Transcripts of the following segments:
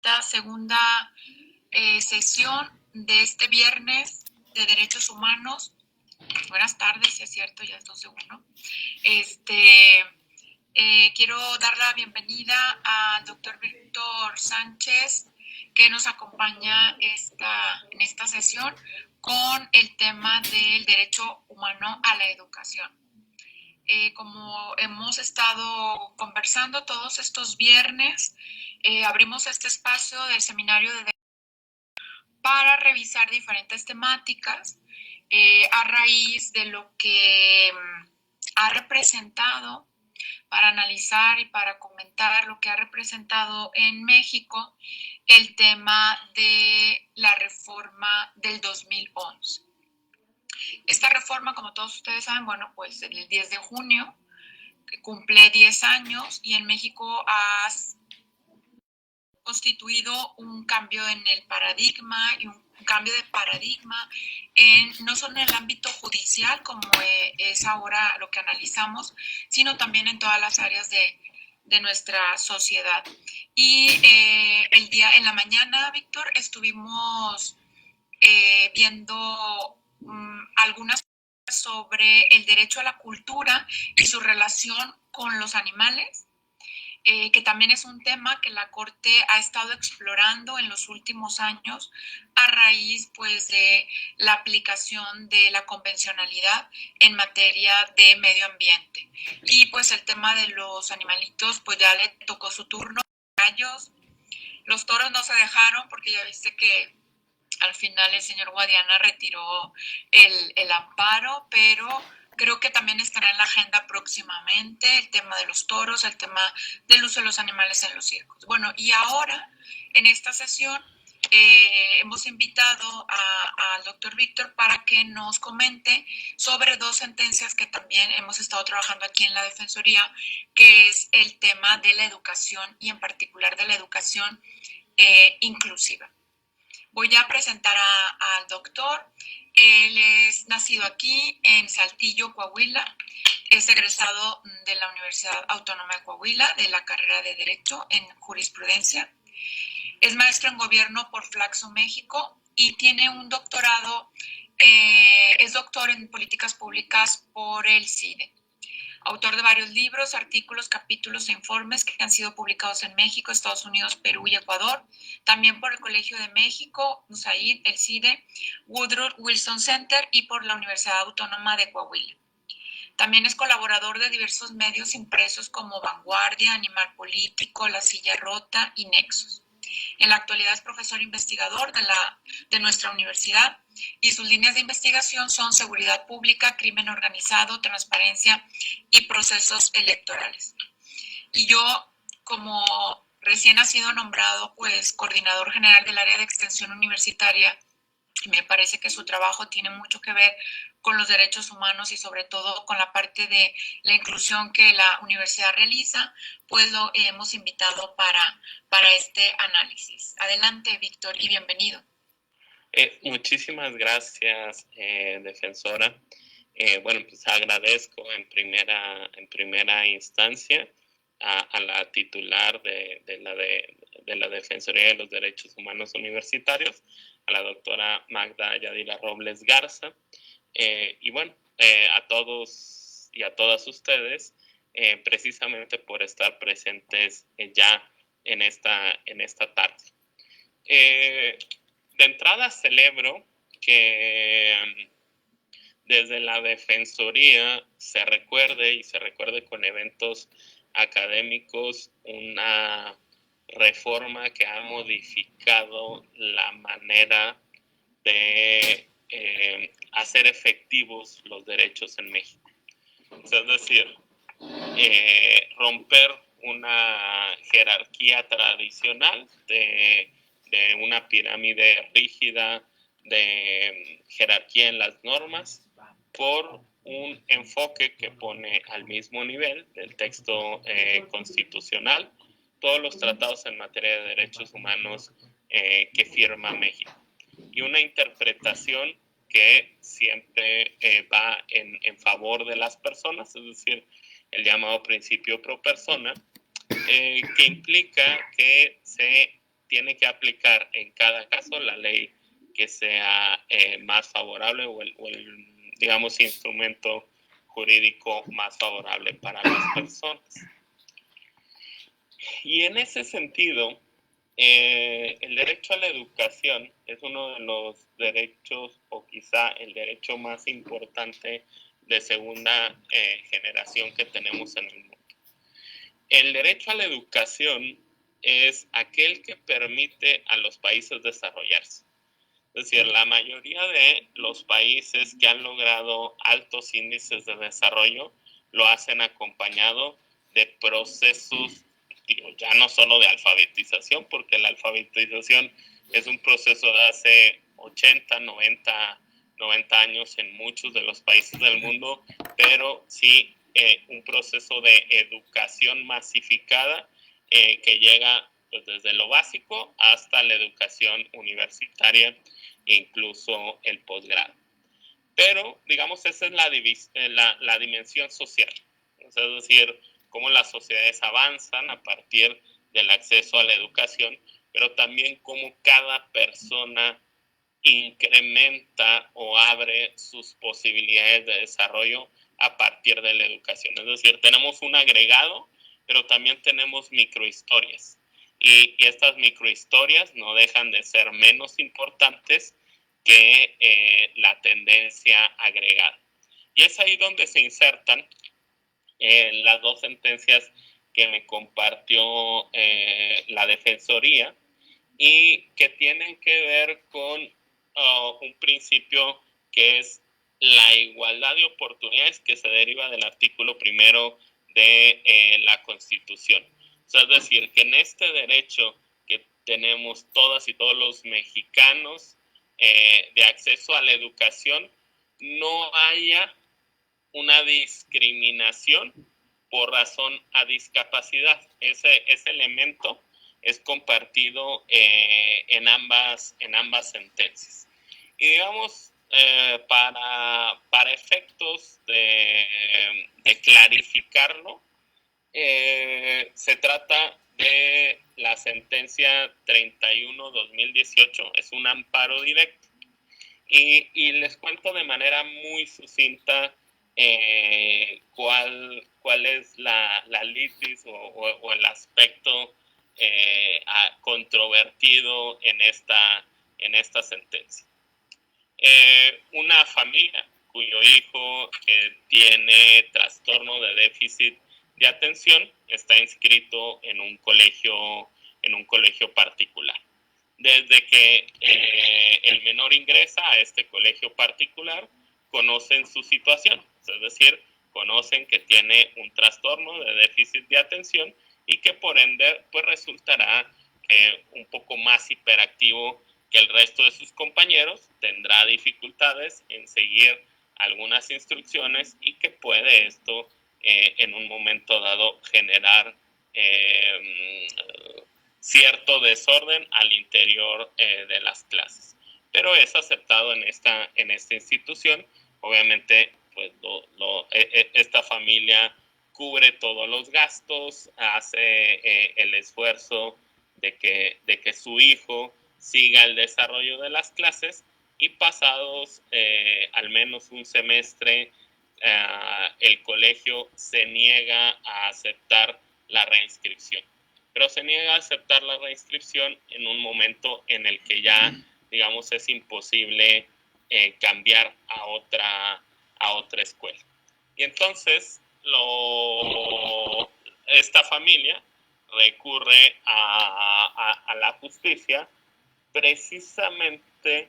esta segunda sesión de este viernes de Derechos Humanos. Buenas tardes, si es cierto, ya es 2 de 1. Quiero dar la bienvenida al doctor Víctor Sánchez, que nos acompaña en esta sesión con el tema del derecho humano a la educación. Como hemos estado conversando todos estos viernes, abrimos este espacio del seminario de para revisar diferentes temáticas a raíz de lo que ha representado, para analizar y para comentar lo que ha representado en México el tema de la reforma del 2011. Esta reforma, como todos ustedes saben, bueno, pues el 10 de junio cumple 10 años y en México ha constituido un cambio en el paradigma y un cambio de paradigma no solo en el ámbito judicial, como es ahora lo que analizamos, sino también en todas las áreas de nuestra sociedad. Y en la mañana, Víctor, estuvimos viendo algunas cosas sobre el derecho a la cultura y su relación con los animales. Que también es un tema que la Corte ha estado explorando en los últimos años a raíz pues, de la aplicación de la convencionalidad en materia de medio ambiente. Y pues el tema de los animalitos, pues ya le tocó su turno. Los toros no se dejaron porque ya viste que al final el señor Guadiana retiró el amparo, pero creo que también estará en la agenda próximamente el tema de los toros, el tema del uso de los animales en los circos. Bueno, y ahora, en esta sesión, hemos invitado al doctor Víctor para que nos comente sobre 2 sentencias que también hemos estado trabajando aquí en la Defensoría, que es el tema de la educación y en particular de la educación inclusiva. Voy a presentar al doctor. Él es nacido aquí en Saltillo, Coahuila. Es egresado de la Universidad Autónoma de Coahuila de la carrera de Derecho en Jurisprudencia. Es maestro en Gobierno por Flaxo, México, y tiene un doctorado, es doctor en Políticas Públicas por el CIDE. Autor de varios libros, artículos, capítulos e informes que han sido publicados en México, Estados Unidos, Perú y Ecuador. También por el Colegio de México, USAID, el CIDE, Woodrow Wilson Center y por la Universidad Autónoma de Coahuila. También es colaborador de diversos medios impresos como Vanguardia, Animal Político, La Silla Rota y Nexos. En la actualidad es profesor investigador de nuestra universidad y sus líneas de investigación son seguridad pública, crimen organizado, transparencia y procesos electorales. Y yo, como recién ha sido nombrado pues coordinador general del área de extensión universitaria, me parece que su trabajo tiene mucho que ver con los derechos humanos y sobre todo con la parte de la inclusión que la universidad realiza, pues lo hemos invitado para este análisis. Adelante, Víctor, y bienvenido. Muchísimas gracias, defensora. Bueno, pues agradezco en primera instancia a la titular de la Defensoría de los Derechos Humanos Universitarios, a la doctora Magda Yadira Robles Garza, y bueno, a todos y a todas ustedes, precisamente por estar presentes ya en esta tarde. De entrada celebro que desde la Defensoría se recuerde con eventos académicos una reforma que ha modificado la manera de hacer efectivos los derechos en México. Es decir, romper una jerarquía tradicional de una pirámide rígida de jerarquía en las normas por un enfoque que pone al mismo nivel del texto constitucional todos los tratados en materia de derechos humanos que firma México, y una interpretación que siempre va en favor de las personas, es decir, el llamado principio pro persona, que implica que se tiene que aplicar en cada caso la ley que sea más favorable o el, digamos, instrumento jurídico más favorable para las personas. Y en ese sentido, el derecho a la educación es uno de los derechos, o quizá el derecho más importante de segunda generación que tenemos en el mundo. El derecho a la educación es aquel que permite a los países desarrollarse. Es decir, la mayoría de los países que han logrado altos índices de desarrollo lo hacen acompañado de procesos, ya no solo de alfabetización, porque la alfabetización es un proceso de hace 80, 90 años en muchos de los países del mundo, pero sí un proceso de educación masificada que llega pues, desde lo básico hasta la educación universitaria e incluso el posgrado. Pero, digamos, esa es la dimensión social. Es decir, cómo las sociedades avanzan a partir del acceso a la educación, pero también cómo cada persona incrementa o abre sus posibilidades de desarrollo a partir de la educación. Es decir, tenemos un agregado, pero también tenemos microhistorias. Y estas microhistorias no dejan de ser menos importantes que la tendencia agregada. Y es ahí donde se insertan las dos sentencias que me compartió la Defensoría y que tienen que ver con un principio que es la igualdad de oportunidades que se deriva del artículo primero de la Constitución. O sea, es decir, que en este derecho que tenemos todas y todos los mexicanos de acceso a la educación, no haya una discriminación por razón a discapacidad. Ese elemento es compartido en ambas sentencias. Y digamos, para efectos de clarificarlo, se trata de la sentencia 31-2018, es un amparo directo. Y les cuento de manera muy sucinta cuál es la litis o el aspecto controvertido en esta sentencia. Una familia cuyo hijo tiene trastorno de déficit de atención está inscrito en un colegio particular. Desde que el menor ingresa a este colegio particular, conocen su situación, es decir, conocen que tiene un trastorno de déficit de atención y que por ende pues resultará un poco más hiperactivo que el resto de sus compañeros, tendrá dificultades en seguir algunas instrucciones y que puede esto en un momento dado generar cierto desorden al interior de las clases. Pero es aceptado en esta institución. Obviamente, pues esta familia cubre todos los gastos, hace el esfuerzo de que su hijo siga el desarrollo de las clases y pasados al menos un semestre, el colegio se niega a aceptar la reinscripción. Pero se niega a aceptar la reinscripción en un momento en el que ya, digamos, es imposible cambiar a otra escuela. Y entonces esta familia recurre a la justicia precisamente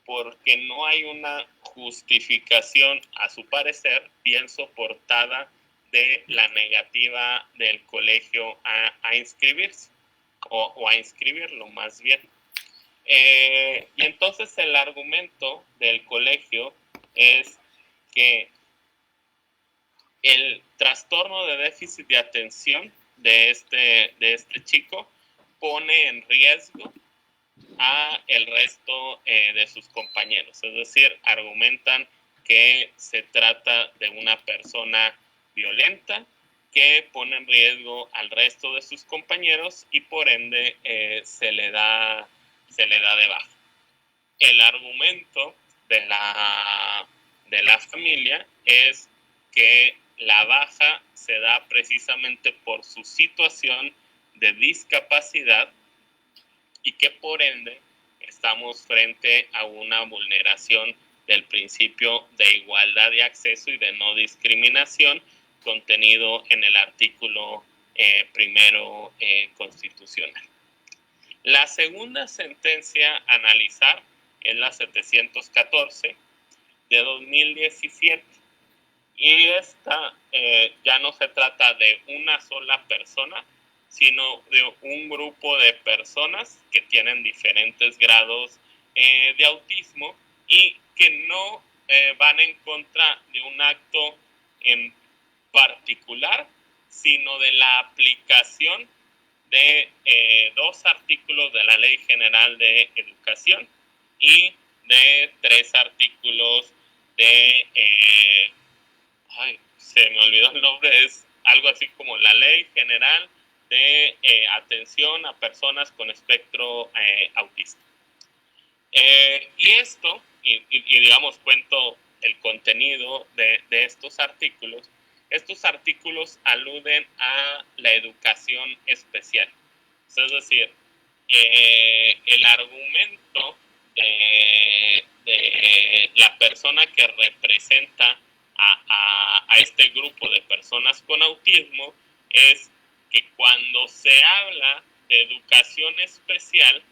porque no hay una justificación, a su parecer, bien soportada de la negativa del colegio a inscribirse, o a inscribirlo más bien. Y entonces el argumento del colegio es que el trastorno de déficit de atención de este chico pone en riesgo a el resto de sus compañeros. Es decir, argumentan que se trata de una persona violenta que pone en riesgo al resto de sus compañeros y por ende se le da de baja. El argumento de la familia es que la baja se da precisamente por su situación de discapacidad y que por ende estamos frente a una vulneración del principio de igualdad de acceso y de no discriminación contenido en el artículo primero constitucional. La segunda sentencia a analizar es la 714 de 2017 y esta ya no se trata de una sola persona, sino de un grupo de personas que tienen diferentes grados de autismo y que no van en contra de un acto en particular, sino de la aplicación de dos artículos de la Ley General de Educación y de 3 artículos de se me olvidó el nombre, es algo así como la Ley General de Atención a Personas con Espectro Autista. Y esto, y digamos, cuento el contenido de estos artículos. Estos artículos aluden a la educación especial. Es decir, el argumento de la persona que representa a este grupo de personas con autismo es que cuando se habla de educación especial,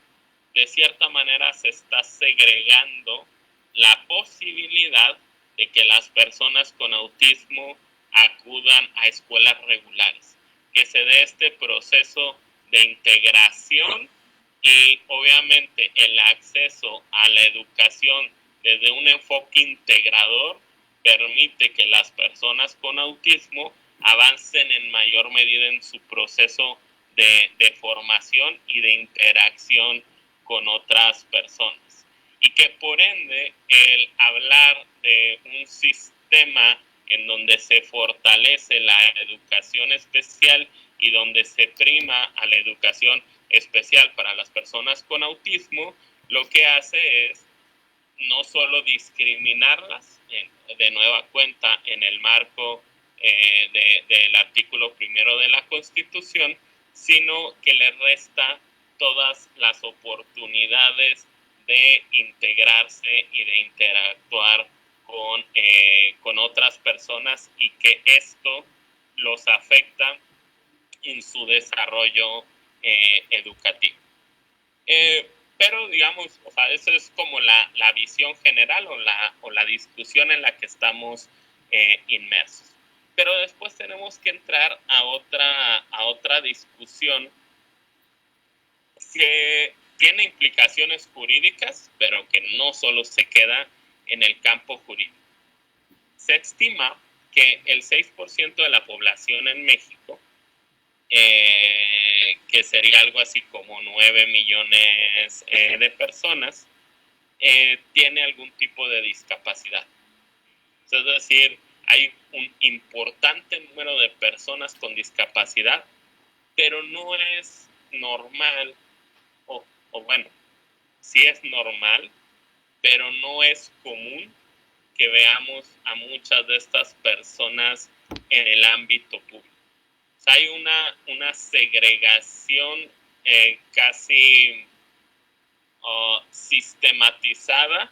de cierta manera se está segregando la posibilidad de que las personas con autismo acudan a escuelas regulares, que se dé este proceso de integración y obviamente el acceso a la educación desde un enfoque integrador permite que las personas con autismo avancen en mayor medida en su proceso de formación y de interacción con otras personas. Y que por ende el hablar de un sistema en donde se fortalece la educación especial y donde se prima a la educación especial para las personas con autismo, lo que hace es no solo discriminarlas de nueva cuenta en el marco del artículo primero de la Constitución, sino que le resta todas las oportunidades de integrarse y de interactuar con otras personas y que esto los afecta en su desarrollo educativo. Pero digamos, o sea, eso es como la visión general o la discusión en la que estamos inmersos. Pero después tenemos que entrar a otra discusión que tiene implicaciones jurídicas, pero que no solo se queda en el campo jurídico. Se estima que el 6% de la población en México, que sería algo así como 9 millones de personas, tiene algún tipo de discapacidad. Es decir, hay un importante número de personas con discapacidad, pero no es normal, o bueno, sí es normal, pero no es común que veamos a muchas de estas personas en el ámbito público. O sea, hay una segregación casi sistematizada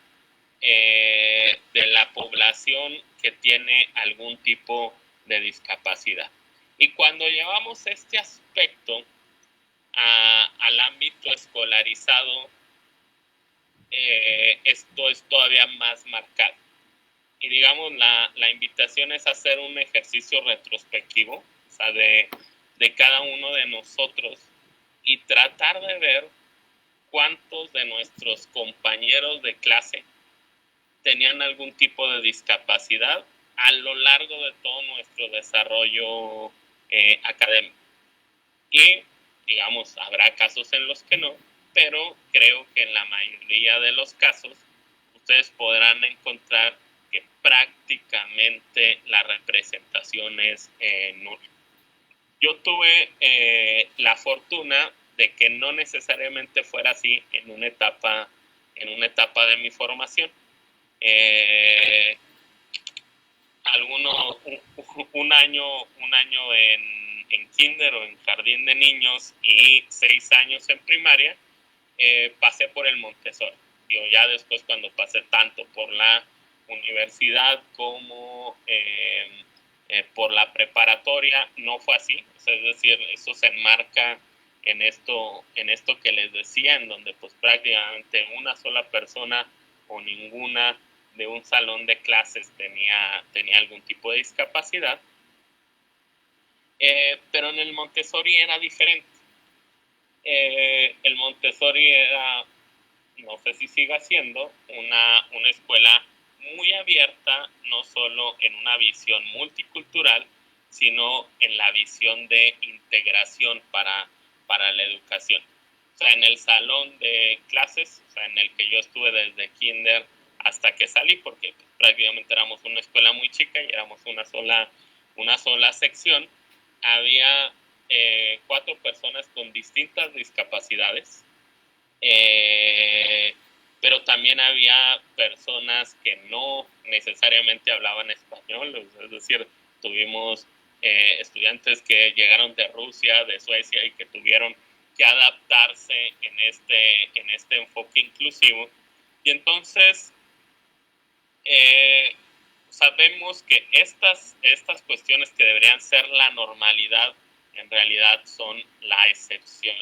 de la población que tiene algún tipo de discapacidad. Y cuando llevamos este aspecto al ámbito escolarizado, esto es todavía más marcado. Y digamos, la invitación es hacer un ejercicio retrospectivo, o sea, de cada uno de nosotros y tratar de ver cuántos de nuestros compañeros de clase tenían algún tipo de discapacidad a lo largo de todo nuestro desarrollo académico. Y, digamos, habrá casos en los que no, pero creo que en la mayoría de los casos ustedes podrán encontrar que prácticamente la representación es nula. Yo tuve la fortuna de que no necesariamente fuera así en una etapa de mi formación. Un año en kinder o en jardín de niños y 6 años en primaria, pasé por el Montessori. Ya después, cuando pasé tanto por la universidad como por la preparatoria, no fue así. O sea, es decir, eso se enmarca en esto que les decía, en donde pues prácticamente una sola persona o ninguna de un salón de clases tenía algún tipo de discapacidad. Pero en el Montessori era diferente. El Montessori era, no sé si siga siendo, una escuela muy abierta, no solo en una visión multicultural, sino en la visión de integración para la educación. O sea, en el salón de clases, o sea, en el que yo estuve desde kinder hasta que salí, porque pues, prácticamente éramos una escuela muy chica y éramos una sola sección, había 4 personas con distintas discapacidades, pero también había personas que no necesariamente hablaban español, es decir, tuvimos estudiantes que llegaron de Rusia, de Suecia y que tuvieron que adaptarse en este enfoque inclusivo. Y entonces sabemos que estas cuestiones que deberían ser la normalidad, en realidad son la excepción.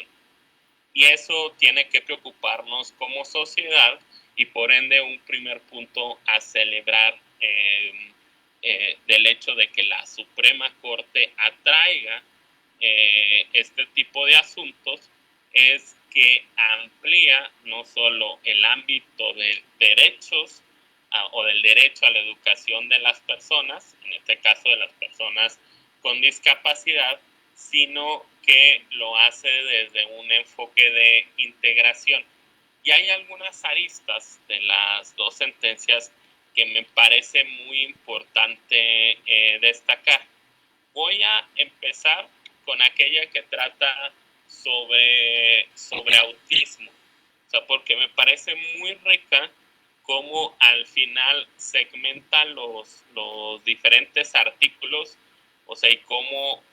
Y eso tiene que preocuparnos como sociedad y por ende un primer punto a celebrar del hecho de que la Suprema Corte atraiga este tipo de asuntos es que amplía no solo el ámbito de derechos o del derecho a la educación de las personas, en este caso de las personas con discapacidad, sino que lo hace desde un enfoque de integración. Y hay algunas aristas de las dos sentencias que me parece muy importante destacar. Voy a empezar con aquella que trata sobre autismo, o sea, porque me parece muy rica cómo al final segmenta los diferentes artículos, o sea, y cómo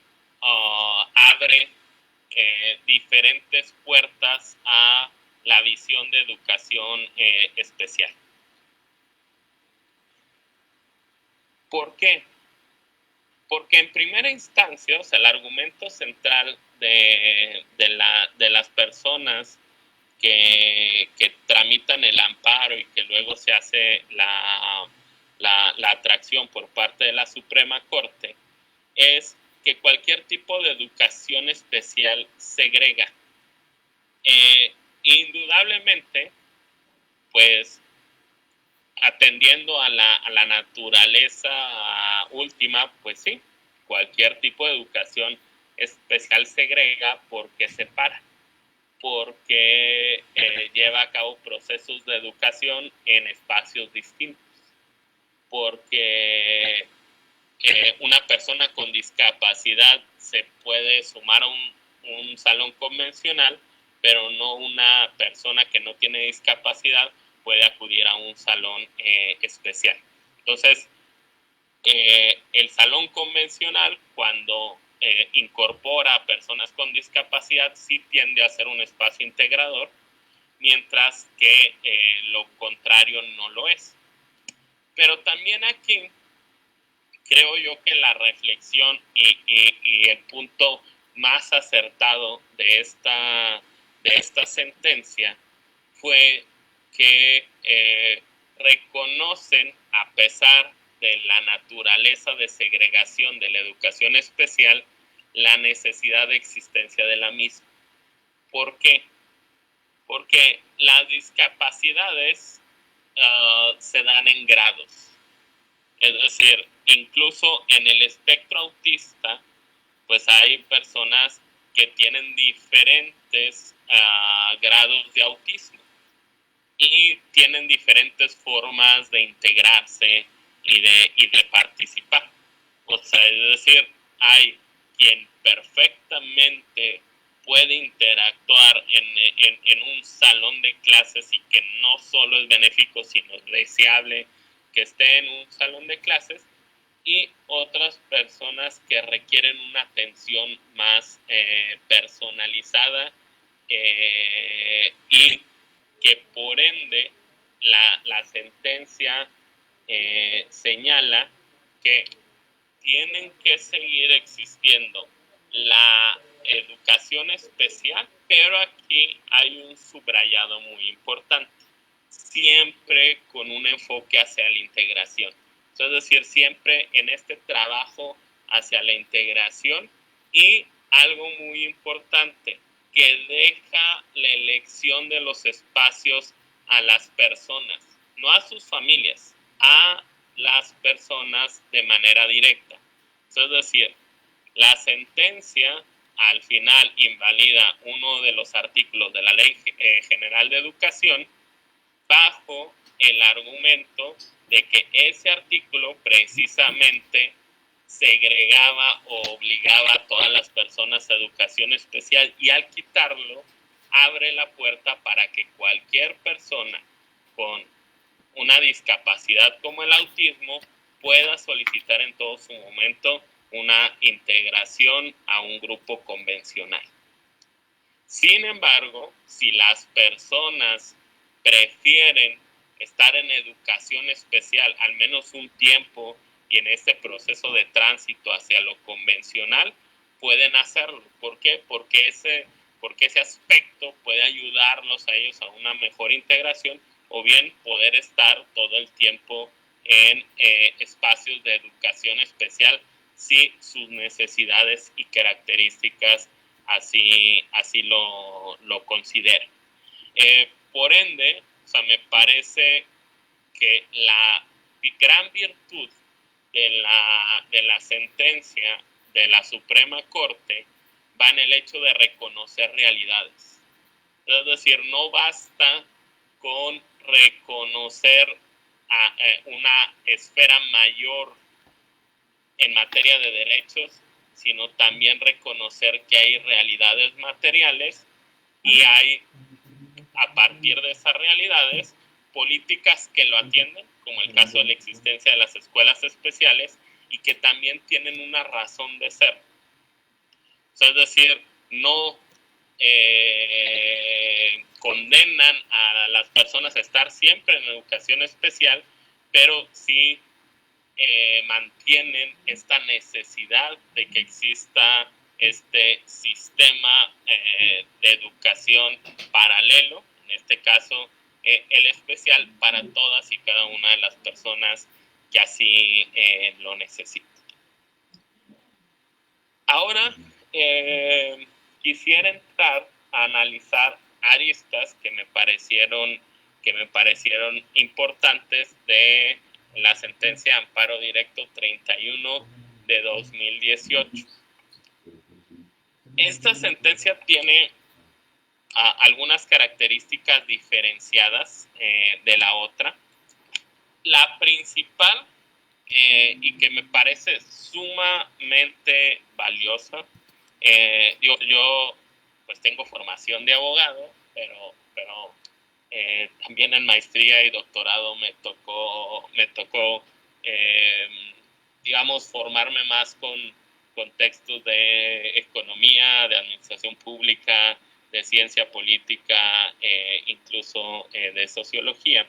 abre diferentes puertas a la visión de educación especial. ¿Por qué? Porque en primera instancia, o sea, el argumento central de las personas que tramitan el amparo y que luego se hace la atracción por parte de la Suprema Corte es que cualquier tipo de educación especial segrega. Indudablemente, pues atendiendo a la naturaleza última, pues sí, cualquier tipo de educación especial segrega porque separa, porque lleva a cabo procesos de educación en espacios distintos, porque una persona con discapacidad se puede sumar a un salón convencional, pero no una persona que no tiene discapacidad puede acudir a un salón especial. Entonces, el salón convencional, cuando incorpora a personas con discapacidad, sí tiende a ser un espacio integrador, mientras que lo contrario no lo es. Pero también aquí creo yo que la reflexión y el punto más acertado de esta sentencia fue que reconocen, a pesar de la naturaleza de segregación de la educación especial, la necesidad de existencia de la misma. ¿Por qué? Porque las discapacidades se dan en grados. Es decir, incluso en el espectro autista, pues hay personas que tienen diferentes grados de autismo y tienen diferentes formas de integrarse y de participar. O sea, es decir, hay quien perfectamente puede interactuar en un salón de clases y que no solo es benéfico, sino deseable que esté en un salón de clases, y otras personas que requieren una atención más personalizada y que por ende la sentencia señala que tienen que seguir existiendo la educación especial, pero aquí hay un subrayado muy importante, siempre con un enfoque hacia la integración. Es decir, siempre en este trabajo hacia la integración, y algo muy importante, que deja la elección de los espacios a las personas, no a sus familias, a las personas de manera directa. Es decir, la sentencia al final invalida uno de los artículos de la Ley General de Educación bajo el argumento de que ese artículo precisamente segregaba o obligaba a todas las personas a educación especial, y al quitarlo abre la puerta para que cualquier persona con una discapacidad como el autismo pueda solicitar en todo su momento una integración a un grupo convencional. Sin embargo, si las personas prefieren estar en educación especial al menos un tiempo y en este proceso de tránsito hacia lo convencional, pueden hacerlo. ¿Por qué? Porque ese aspecto puede ayudarlos a ellos a una mejor integración, o bien poder estar todo el tiempo en espacios de educación especial si sus necesidades y características así lo consideran. Por ende, me parece que la gran virtud de la sentencia de la Suprema Corte va en el hecho de reconocer realidades. Es decir, no basta con reconocer una esfera mayor en materia de derechos, sino también reconocer que hay realidades materiales y hay, a partir de esas realidades, políticas que lo atienden, como el caso de la existencia de las escuelas especiales, y que también tienen una razón de ser. Es decir, no condenan a las personas a estar siempre en educación especial, pero sí mantienen esta necesidad de que exista este sistema de educación paralelo, en este caso el especial, para todas y cada una de las personas que así lo necesitan. Ahora quisiera entrar a analizar aristas que me parecieron importantes de la sentencia de amparo directo 31 de 2018. Esta sentencia tiene algunas características diferenciadas de la otra. La principal, y que me parece sumamente valiosa, yo pues tengo formación de abogado, pero también en maestría y doctorado me tocó digamos, formarme más con textos de economía, de administración pública, de ciencia política, incluso de sociología.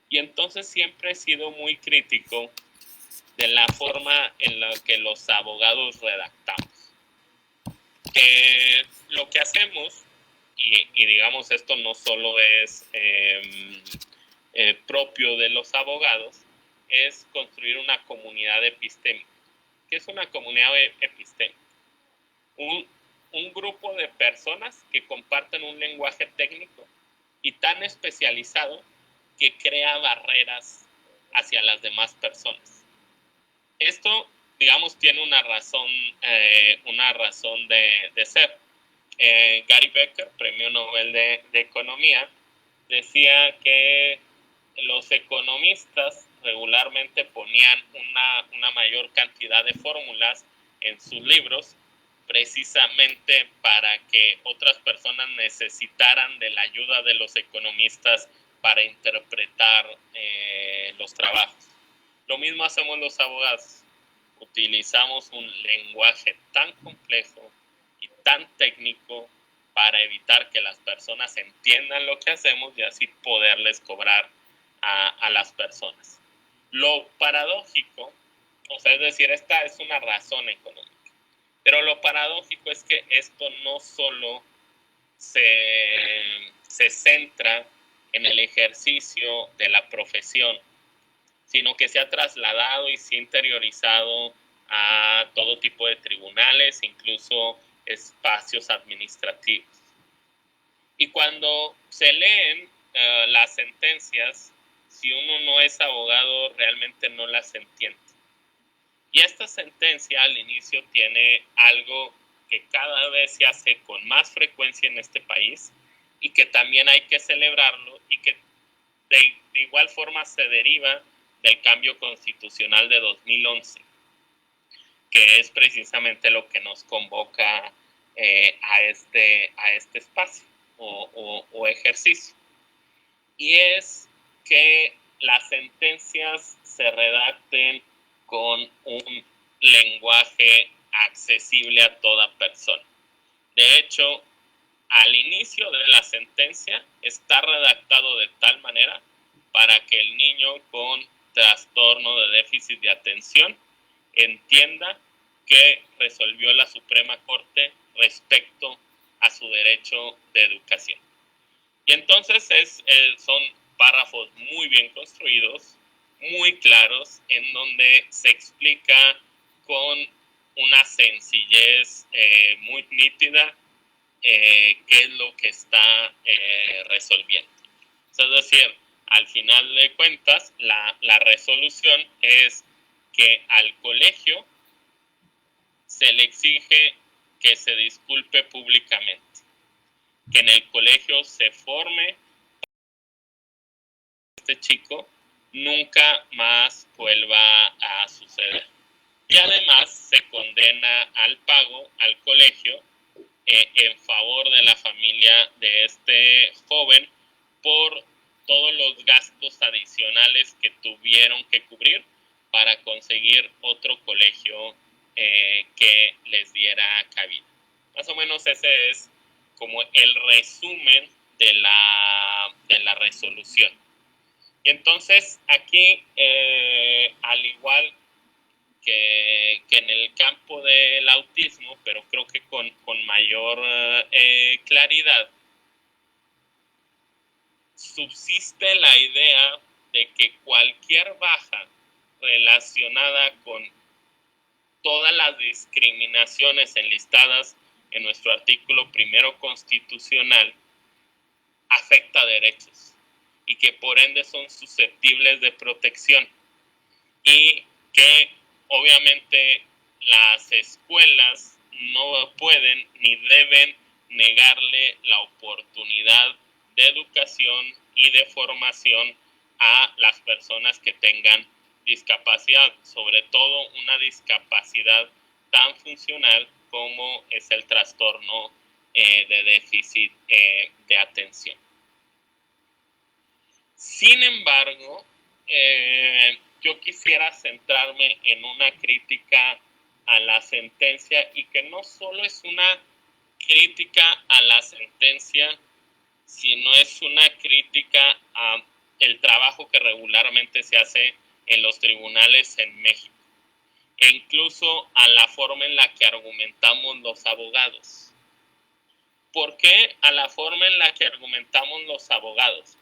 Y entonces siempre he sido muy crítico de la forma en la que los abogados redactamos. Lo que hacemos, y digamos esto no solo es propio de los abogados, es construir una comunidad epistémica. ¿Qué es una comunidad epistémica? Un grupo de personas que comparten un lenguaje técnico y tan especializado que crea barreras hacia las demás personas. Esto, digamos, tiene una razón de ser. Gary Becker, premio Nobel de Economía, decía que los economistas regularmente ponían una mayor cantidad de fórmulas en sus libros precisamente para que otras personas necesitaran de la ayuda de los economistas para interpretar los trabajos. Lo mismo hacemos los abogados. Utilizamos un lenguaje tan complejo y tan técnico para evitar que las personas entiendan lo que hacemos y así poderles cobrar a las personas. Lo paradójico, o sea, es decir, esta es una razón económica, pero lo paradójico es que esto no solo se centra en el ejercicio de la profesión, sino que se ha trasladado y se ha interiorizado a todo tipo de tribunales, incluso espacios administrativos. Y cuando se leen las sentencias, si uno no es abogado, realmente no las entiende. Y esta sentencia al inicio tiene algo que cada vez se hace con más frecuencia en este país y que también hay que celebrarlo y que de igual forma se deriva del cambio constitucional de 2011, que es precisamente lo que nos convoca a este espacio o ejercicio. Y es que las sentencias se redacten con un lenguaje accesible a toda persona. De hecho, al inicio de la sentencia está redactado de tal manera para que el niño con trastorno de déficit de atención entienda que resolvió la Suprema Corte respecto a su derecho de educación. Y entonces son párrafos muy bien construidos, muy claros, en donde se explica con una sencillez muy nítida qué es lo que está resolviendo. Es decir, al final de cuentas, la resolución es que al colegio se le exige que se disculpe públicamente, que en el colegio se forme este chico nunca más vuelva a suceder. Y además se condena al pago al colegio en favor de la familia de este joven por todos los gastos adicionales que tuvieron que cubrir para conseguir otro colegio que les diera cabida. Más o menos ese es como el resumen de la resolución. Y entonces aquí, al igual que en el campo del autismo, pero creo que con mayor claridad, subsiste la idea de que cualquier baja relacionada con todas las discriminaciones enlistadas en nuestro artículo primero constitucional afecta derechos y que por ende son susceptibles de protección y que obviamente las escuelas no pueden ni deben negarle la oportunidad de educación y de formación a las personas que tengan discapacidad, sobre todo una discapacidad tan funcional como es el trastorno de déficit de atención. Sin embargo, yo quisiera centrarme en una crítica a la sentencia y que no solo es una crítica a la sentencia, sino es una crítica a el trabajo que regularmente se hace en los tribunales en México e incluso a la forma en la que argumentamos los abogados. ¿Por qué a la forma en la que argumentamos los abogados?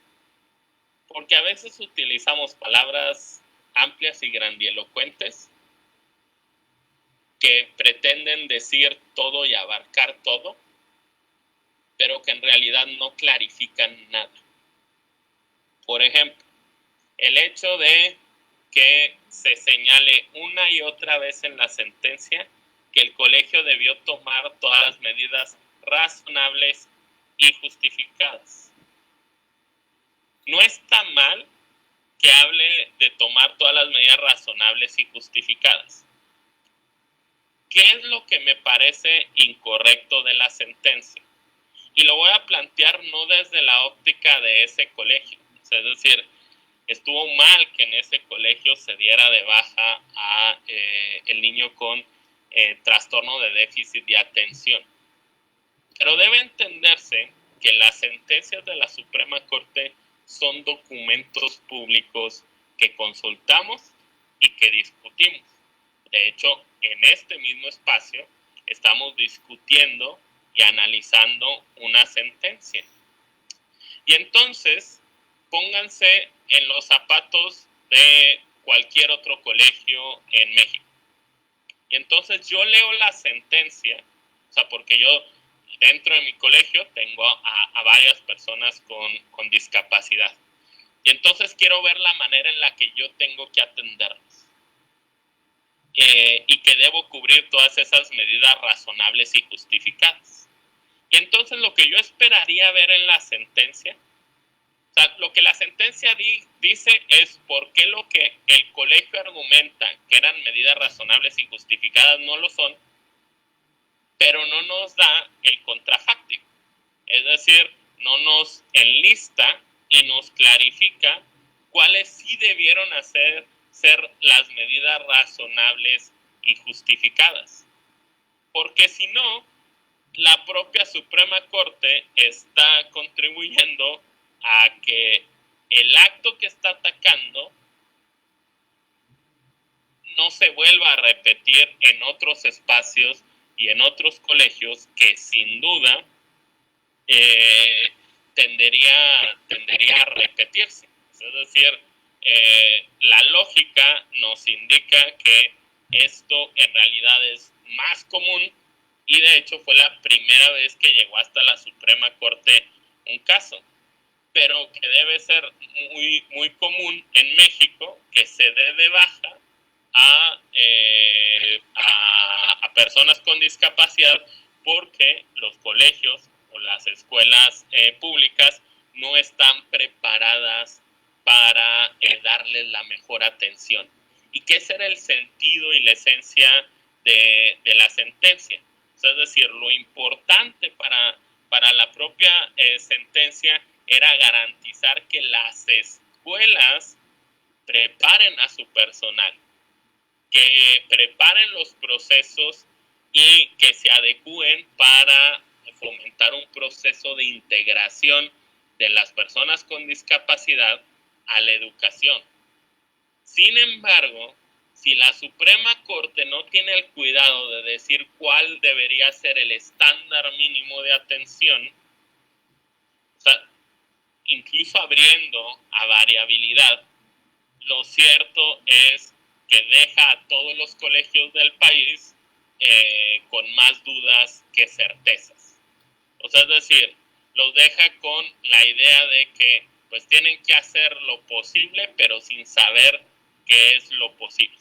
Porque a veces utilizamos palabras amplias y grandielocuentes que pretenden decir todo y abarcar todo, pero que en realidad no clarifican nada. Por ejemplo, el hecho de que se señale una y otra vez en la sentencia que el colegio debió tomar todas las medidas razonables y justificadas. No está mal que hable de tomar todas las medidas razonables y justificadas. ¿qué es lo que me parece incorrecto de la sentencia? Y lo voy a plantear no desde la óptica de ese colegio. O sea, es decir, estuvo mal que en ese colegio se diera de baja a el niño con trastorno de déficit de atención. Pero debe entenderse que las sentencias de la Suprema Corte son documentos públicos que consultamos y que discutimos. De hecho, en este mismo espacio estamos discutiendo y analizando una sentencia. Y entonces, pónganse en los zapatos de cualquier otro colegio en México. Y entonces yo leo la sentencia, o sea, porque yo dentro de mi colegio tengo a varias personas con discapacidad. Y entonces quiero ver la manera en la que yo tengo que atenderlos. Y que debo cubrir todas esas medidas razonables y justificadas. Y entonces lo que yo esperaría ver en la sentencia, o sea, lo que la sentencia dice es por qué lo que el colegio argumenta que eran medidas razonables y justificadas no lo son, pero no nos da el contrafáctico. Es decir, no nos enlista y nos clarifica cuáles sí debieron ser las medidas razonables y justificadas. Porque si no, la propia Suprema Corte está contribuyendo a que el acto que está atacando no se vuelva a repetir en otros espacios y en otros colegios que sin duda tendería a repetirse. Es decir, la lógica nos indica que esto en realidad es más común y de hecho fue la primera vez que llegó hasta la Suprema Corte un caso, pero que debe ser muy, muy común en México que se dé de baja a personas con discapacidad porque los colegios o las escuelas públicas no están preparadas para darles la mejor atención. ¿Y qué será el sentido y la esencia de la sentencia? O sea, es decir, lo importante para la propia sentencia era garantizar que las escuelas preparen a su personal, que preparen los procesos y que se adecúen para fomentar un proceso de integración de las personas con discapacidad a la educación. Sin embargo, si la Suprema Corte no tiene el cuidado de decir cuál debería ser el estándar mínimo de atención, o sea, incluso abriendo a variabilidad, lo cierto es que deja a todos los colegios del país con más dudas que certezas. O sea, es decir, los deja con la idea de que pues tienen que hacer lo posible, pero sin saber qué es lo posible.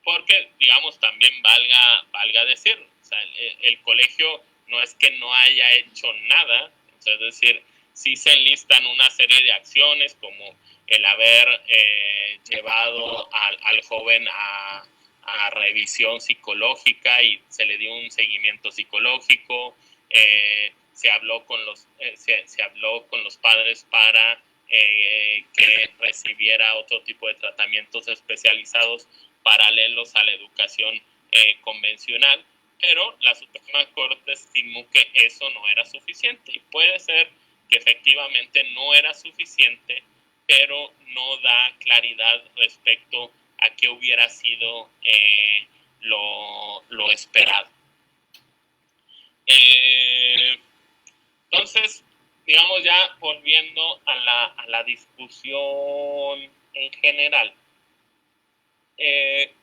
Porque, digamos, también valga decirlo, o sea, el colegio no es que no haya hecho nada, o sea, es decir, sí se enlistan una serie de acciones como el haber llevado al joven a revisión psicológica y se le dio un seguimiento psicológico, se habló con los padres para que recibiera otro tipo de tratamientos especializados paralelos a la educación convencional, pero la Suprema Corte estimó que eso no era suficiente y puede ser que efectivamente no era suficiente, pero no da claridad respecto a qué hubiera sido lo esperado. Entonces, digamos ya volviendo a la discusión en general,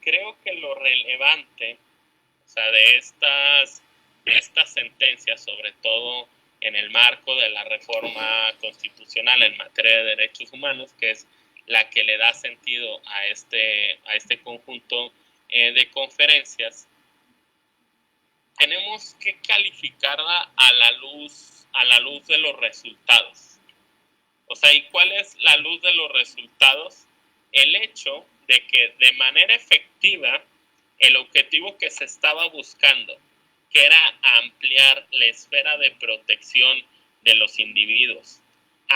creo que lo relevante, o sea, de estas sentencias, sobre todo en el marco de la reforma constitucional en materia de derechos humanos, que es la que le da sentido a este conjunto de conferencias, tenemos que calificarla a la luz de los resultados. O sea, ¿y cuál es la luz de los resultados? El hecho de que de manera efectiva el objetivo que se estaba buscando, que era ampliar la esfera de protección de los individuos,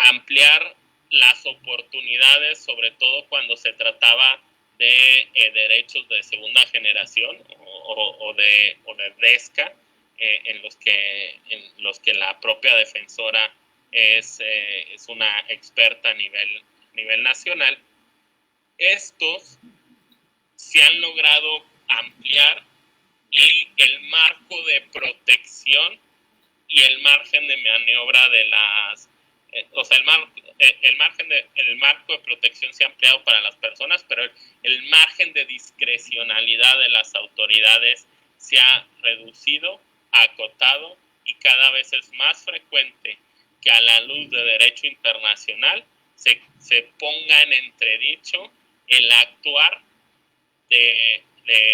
ampliar las oportunidades, sobre todo cuando se trataba de derechos de segunda generación o de DESCA, en los que la propia defensora es una experta a nivel nacional. Estos se han logrado ampliar y el marco de protección y el margen de maniobra de las... el marco de protección se ha ampliado para las personas, pero el margen de discrecionalidad de las autoridades se ha reducido, acotado, y cada vez es más frecuente que a la luz de derecho internacional se ponga en entredicho el actuar de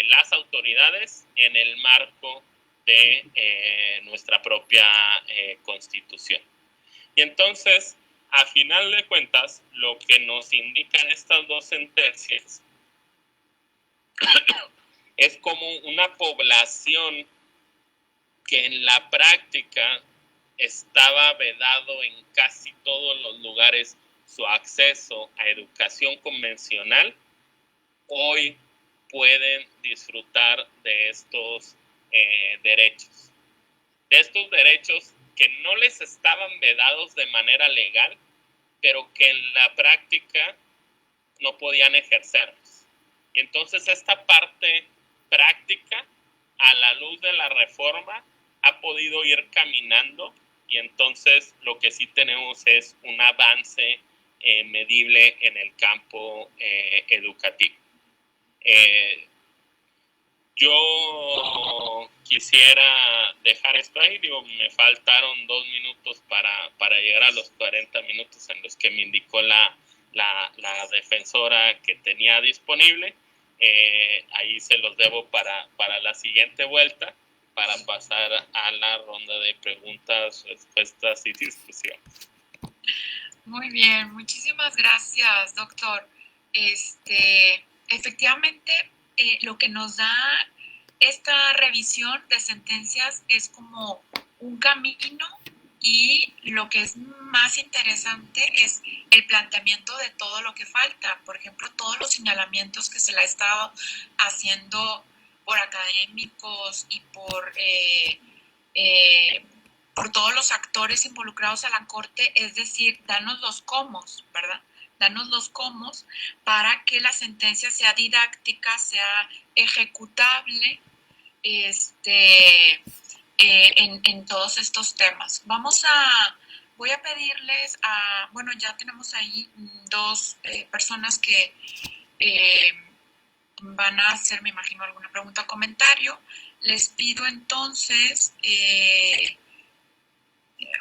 las autoridades en el marco de nuestra propia Constitución. Y entonces, a final de cuentas, lo que nos indican estas dos sentencias es como una población que en la práctica estaba vedado en casi todos los lugares su acceso a educación convencional, hoy pueden disfrutar de estos derechos. De estos derechos que no les estaban vedados de manera legal, pero que en la práctica no podían ejercerlos. Y entonces esta parte práctica, a la luz de la reforma, ha podido ir caminando, y entonces lo que sí tenemos es un avance medible en el campo educativo. Yo quisiera dejar esto ahí, me faltaron 2 minutos para llegar a los 40 minutos en los que me indicó la defensora que tenía disponible. Ahí se los debo para la siguiente vuelta, para pasar a la ronda de preguntas, respuestas y discusión. Muy bien, muchísimas gracias, doctor. Efectivamente, lo que nos da esta revisión de sentencias es como un camino, y lo que es más interesante es el planteamiento de todo lo que falta. Por ejemplo, todos los señalamientos que se le ha estado haciendo por académicos y por todos los actores involucrados a la Corte, es decir, danos los cómo, ¿verdad? Danos los cómo para que la sentencia sea didáctica, sea ejecutable en todos estos temas. Voy a pedirles bueno, ya tenemos ahí 2 personas que van a hacer, me imagino, alguna pregunta o comentario. Les pido entonces...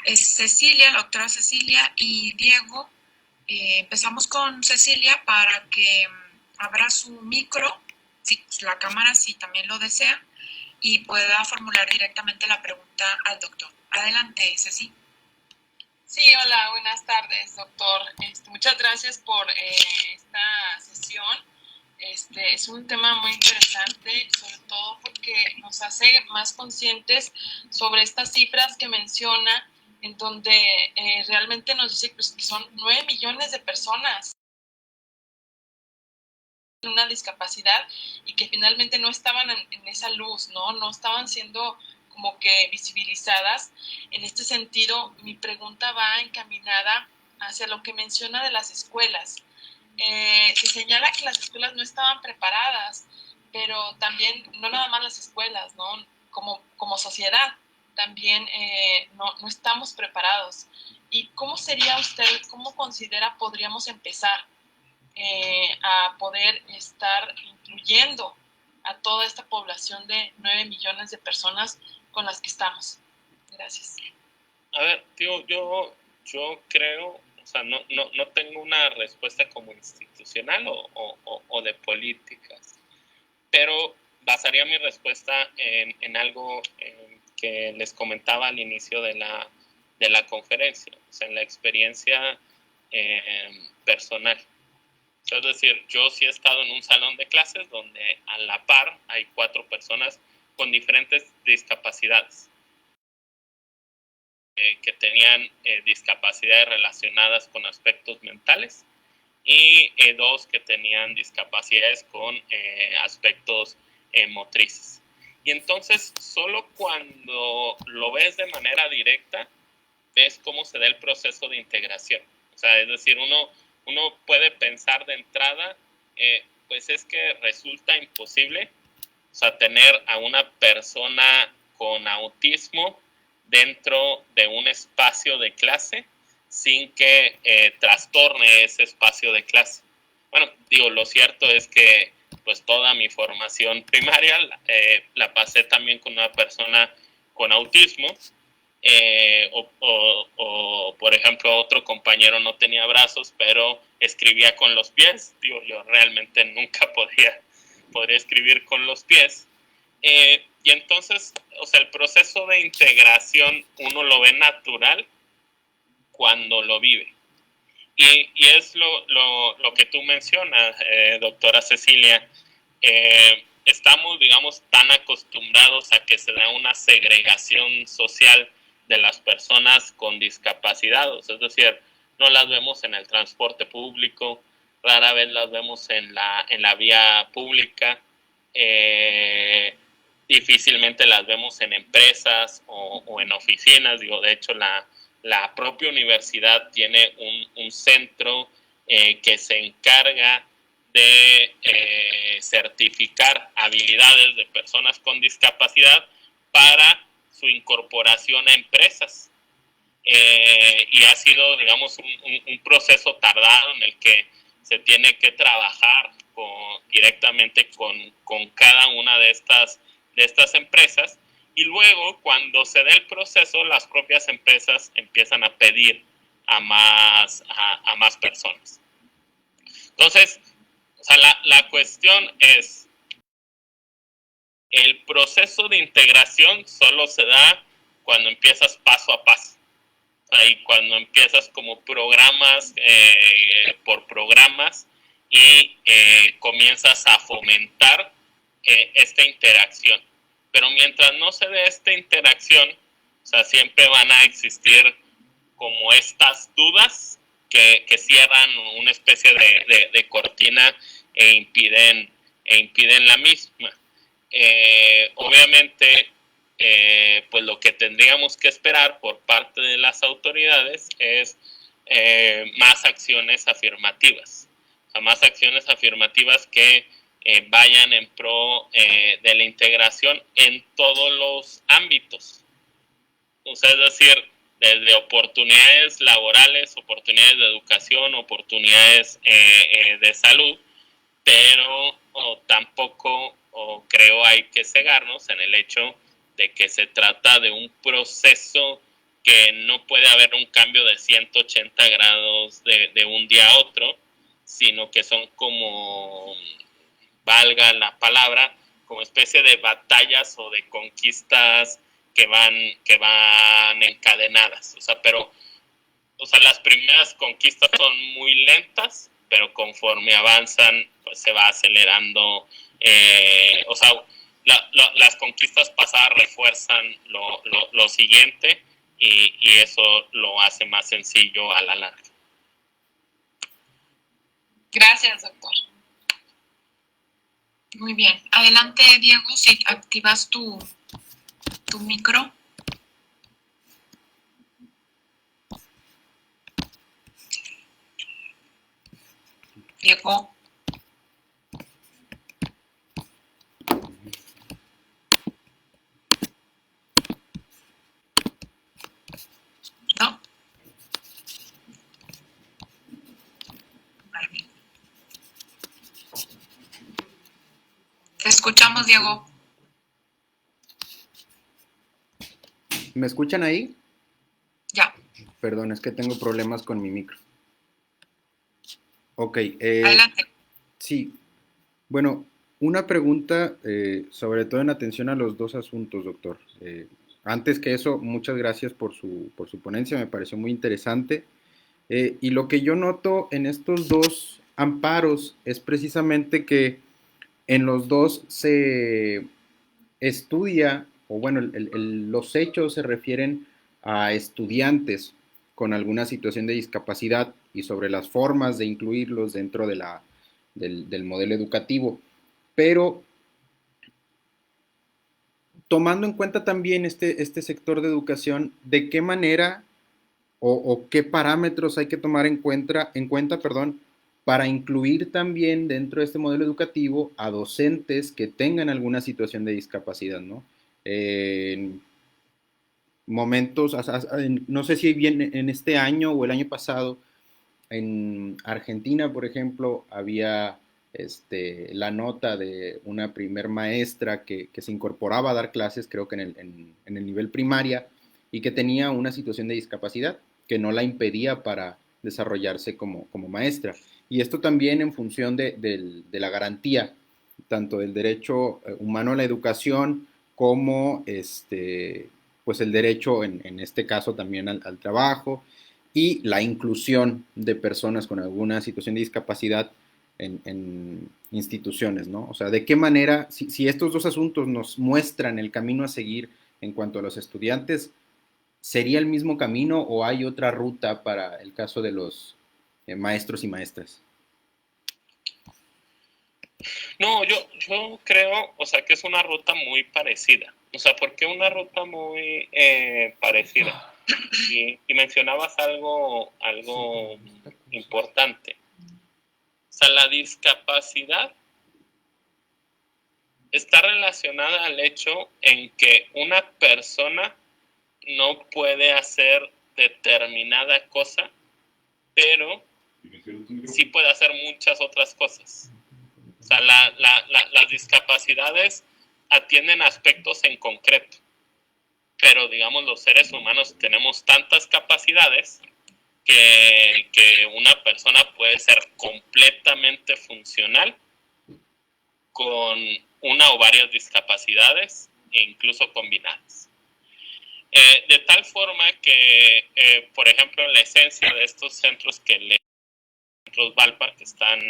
es Cecilia, la doctora Cecilia y Diego. Empezamos con Cecilia para que abra su micro, si la cámara, si también lo desea, y pueda formular directamente la pregunta al doctor. Adelante, Ceci. Sí, hola, buenas tardes, doctor. Muchas gracias por esta sesión. Es un tema muy interesante, sobre todo porque nos hace más conscientes sobre estas cifras que menciona, en donde realmente nos dice que son 9 millones de personas con una discapacidad y que finalmente no estaban en esa luz, no estaban siendo como que visibilizadas. En este sentido, mi pregunta va encaminada hacia lo que menciona de las escuelas. Se señala que las escuelas no estaban preparadas, pero también, no nada más las escuelas, ¿no? Como sociedad, también no estamos preparados. ¿Y cómo sería usted, cómo considera podríamos empezar a poder estar incluyendo a toda esta población de 9 millones de personas con las que estamos? Gracias. A ver, tío, yo creo, o sea, no tengo una respuesta como institucional o de políticas, pero basaría mi respuesta en algo que les comentaba al inicio de la conferencia, o sea, en la experiencia personal. Es decir, yo sí he estado en un salón de clases donde a la par hay 4 personas con diferentes discapacidades, que tenían discapacidades relacionadas con aspectos mentales y 2 que tenían discapacidades con aspectos motrices. Y entonces, solo cuando lo ves de manera directa, ves cómo se da el proceso de integración. O sea, es decir, uno puede pensar de entrada, pues es que resulta imposible, o sea, tener a una persona con autismo dentro de un espacio de clase sin que trastorne ese espacio de clase. Bueno, digo, lo cierto es que pues toda mi formación primaria la pasé también con una persona con autismo, o, por ejemplo, otro compañero no tenía brazos, pero escribía con los pies. Digo, yo realmente nunca podría escribir con los pies. Y entonces, o sea, el proceso de integración uno lo ve natural cuando lo vive. Y es lo que tú mencionas, doctora Cecilia. Estamos, digamos, tan acostumbrados a que se da una segregación social de las personas con discapacidad. Es decir, no las vemos en el transporte público, rara vez las vemos en la vía pública, difícilmente las vemos en empresas o en oficinas. Digo, de hecho, la propia universidad tiene un centro que se encarga de certificar habilidades de personas con discapacidad para su incorporación a empresas. Y ha sido, digamos, un proceso tardado en el que se tiene que trabajar directamente con cada una de estas empresas, y luego cuando se dé el proceso, las propias empresas empiezan a pedir a más personas. Entonces, o sea, la cuestión es, el proceso de integración solo se da cuando empiezas paso a paso. Y cuando empiezas como programas por programas y comienzas a fomentar esta interacción. Pero mientras no se dé esta interacción, o sea, siempre van a existir como estas dudas que cierran una especie de cortina e impiden la misma. Obviamente, pues lo que tendríamos que esperar por parte de las autoridades es más acciones afirmativas, o sea, más acciones afirmativas que vayan en pro de la integración en todos los ámbitos. O sea, es decir, desde oportunidades laborales, oportunidades de educación, oportunidades de salud, pero tampoco creo hay que cegarnos en el hecho de que se trata de un proceso que no puede haber un cambio de 180 grados de un día a otro, sino que son como, valga la palabra, como especie de batallas o de conquistas que van encadenadas. O sea, pero las primeras conquistas son muy lentas, pero conforme avanzan, pues se va acelerando. O sea, las conquistas pasadas refuerzan lo siguiente, y eso lo hace más sencillo a la larga. Gracias, doctor. Muy bien. Adelante, Diego, si activas tu micro. Diego. ¿No? Te escuchamos, Diego. ¿Me escuchan ahí? Ya. Perdón, es que tengo problemas con mi micro. Ok. Adelante. Sí. Bueno, una pregunta, sobre todo en atención a los dos asuntos, doctor. Antes que eso, muchas gracias por su ponencia, me pareció muy interesante. Y lo que yo noto en estos dos amparos es precisamente que en los dos se estudia, o bueno, los hechos se refieren a estudiantes con alguna situación de discapacidad y sobre las formas de incluirlos dentro de del modelo educativo. Pero tomando en cuenta también este sector de educación, ¿de qué manera o qué parámetros hay que tomar en cuenta, perdón, para incluir también dentro de este modelo educativo a docentes que tengan alguna situación de discapacidad, ¿no? En momentos, no sé si bien en este año o el año pasado, en Argentina, por ejemplo, había la nota de una primer maestra que se incorporaba a dar clases, creo que en el nivel primaria, y que tenía una situación de discapacidad que no la impedía para desarrollarse como maestra. Y esto también en función de la garantía, tanto del derecho humano a la educación como pues el derecho, en este caso también al trabajo, y la inclusión de personas con alguna situación de discapacidad en instituciones, ¿no? O sea, de qué manera, si estos dos asuntos nos muestran el camino a seguir en cuanto a los estudiantes, ¿sería el mismo camino o hay otra ruta para el caso de los maestros y maestras? No, yo creo, o sea, que es una ruta muy parecida. O sea, ¿por qué una ruta muy parecida? Y mencionabas algo importante. O sea, la discapacidad está relacionada al hecho en que una persona no puede hacer determinada cosa, pero sí puede hacer muchas otras cosas. O sea, las discapacidades atienden aspectos en concreto, pero digamos los seres humanos tenemos tantas capacidades que una persona puede ser completamente funcional con una o varias discapacidades e incluso combinadas. De tal forma que, por ejemplo, la esencia de estos centros centros Valpar, que están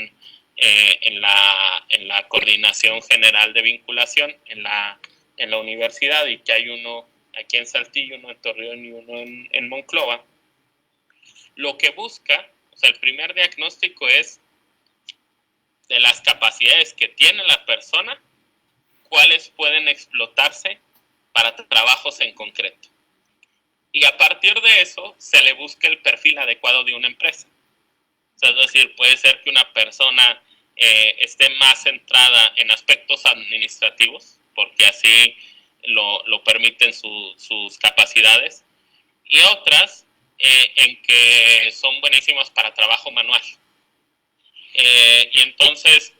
en la Coordinación General de Vinculación en la universidad, y que hay uno aquí en Saltillo, uno en Torreón y uno en Monclova, lo que busca, o sea, el primer diagnóstico es de las capacidades que tiene la persona, cuáles pueden explotarse para trabajos en concreto. Y a partir de eso se le busca el perfil adecuado de una empresa. O sea, es decir, puede ser que una persona esté más centrada en aspectos administrativos, porque así lo permiten sus capacidades, y otras en que son buenísimas para trabajo manual. Y entonces,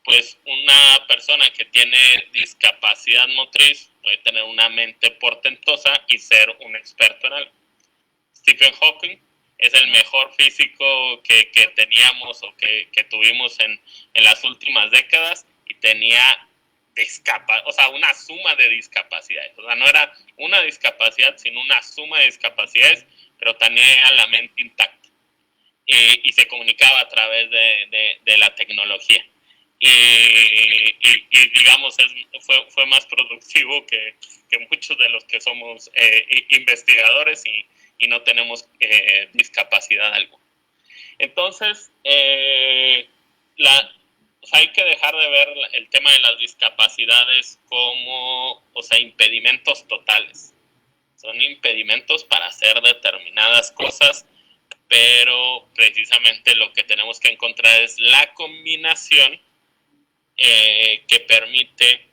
pues una persona que tiene discapacidad motriz puede tener una mente portentosa y ser un experto en algo. Stephen Hawking es el mejor físico que teníamos o que tuvimos en las últimas décadas, y tenía o sea, una suma de discapacidades. O sea, no era una discapacidad, sino una suma de discapacidades, pero tenía la mente intacta. Y se comunicaba a través de la tecnología. Y digamos, fue más productivo que muchos de los que somos investigadores y no tenemos discapacidad alguna. Entonces, o sea, hay que dejar de ver el tema de las discapacidades como, o sea, impedimentos totales. Son impedimentos para hacer determinadas cosas, pero precisamente lo que tenemos que encontrar es la combinación que permite